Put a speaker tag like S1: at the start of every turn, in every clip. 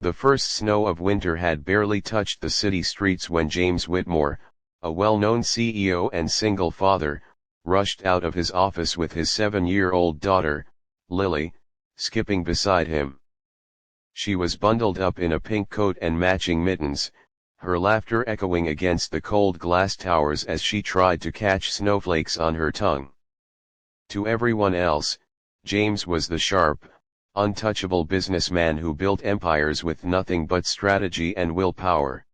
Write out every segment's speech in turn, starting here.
S1: The first snow of winter had barely touched the city streets when James Whitmore, a well-known CEO and single father, rushed out of his office with his 7-year-old daughter, Lily, skipping beside him. She was bundled up in a pink coat and matching mittens, her laughter echoing against the cold glass towers as she tried to catch snowflakes on her tongue. To everyone else, James was the sharp, untouchable businessman who built empires with nothing but strategy and willpower.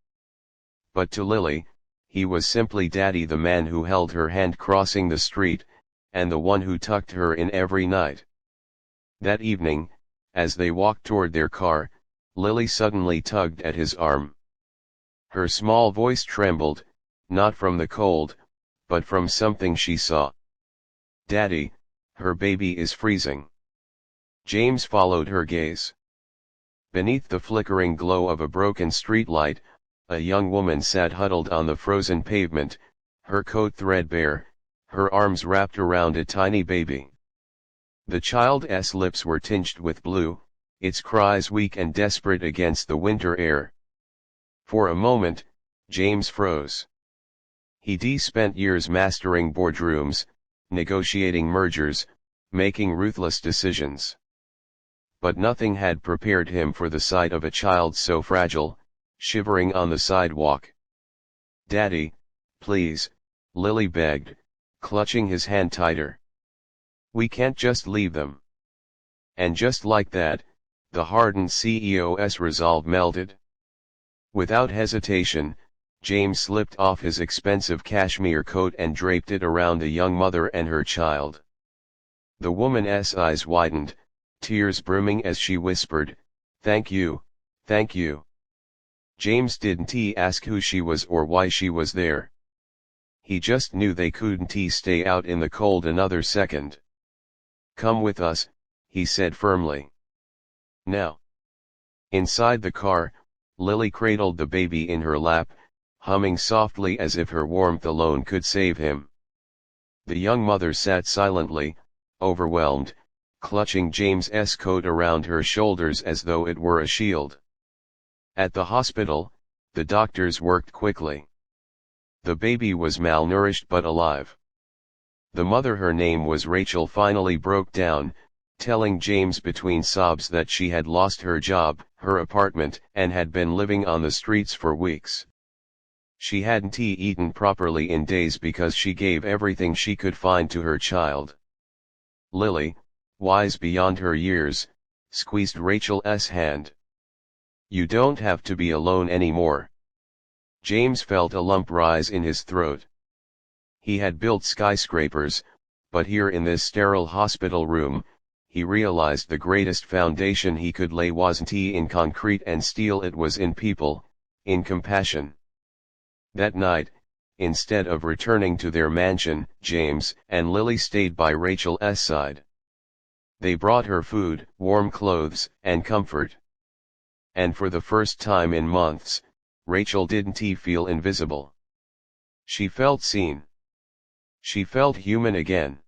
S1: But to Lily, he was simply Daddy, the man who held her hand crossing the street, and the one who tucked her in every night. That evening, as they walked toward their car, Lily suddenly tugged at his arm. Her small voice trembled, not from the cold, but from something she saw. "Daddy, her baby is freezing." James followed her gaze. Beneath the flickering glow of a broken streetlight, a young woman sat huddled on the frozen pavement, her coat threadbare, her arms wrapped around a tiny baby. The child's lips were tinged with blue, its cries weak and desperate against the winter air. For a moment, James froze. He'd spent years mastering boardrooms, negotiating mergers, making ruthless decisions. But nothing had prepared him for the sight of a child so fragile, shivering on the sidewalk. "Daddy, please," Lily begged, clutching his hand tighter. "We can't just leave them." And just like that, the hardened CEO's resolve melted. Without hesitation, James slipped off his expensive cashmere coat and draped it around the young mother and her child. The woman's eyes widened, tears brimming as she whispered, "Thank you, thank you." James didn't ask who she was or why she was there. He just knew they couldn't stay out in the cold another second. "Come with us," he said firmly. "Now." Inside the car, Lily cradled the baby in her lap, humming softly as if her warmth alone could save him. The young mother sat silently, overwhelmed, clutching James's coat around her shoulders as though it were a shield. At the hospital, the doctors worked quickly. The baby was malnourished but alive. The mother, her name was Rachel, finally broke down, telling James between sobs that she had lost her job, her apartment, and had been living on the streets for weeks. She hadn't eaten properly in days because she gave everything she could find to her child. Lily, wise beyond her years, squeezed Rachel's hand. "You don't have to be alone anymore." James felt a lump rise in his throat. He had built skyscrapers, but here in this sterile hospital room, he realized the greatest foundation he could lay wasn't in concrete and steel, it was in people, in compassion. That night, instead of returning to their mansion, James and Lily stayed by Rachel's side. They brought her food, warm clothes, and comfort. And for the first time in months, Rachel didn't feel invisible. She felt seen. She felt human again.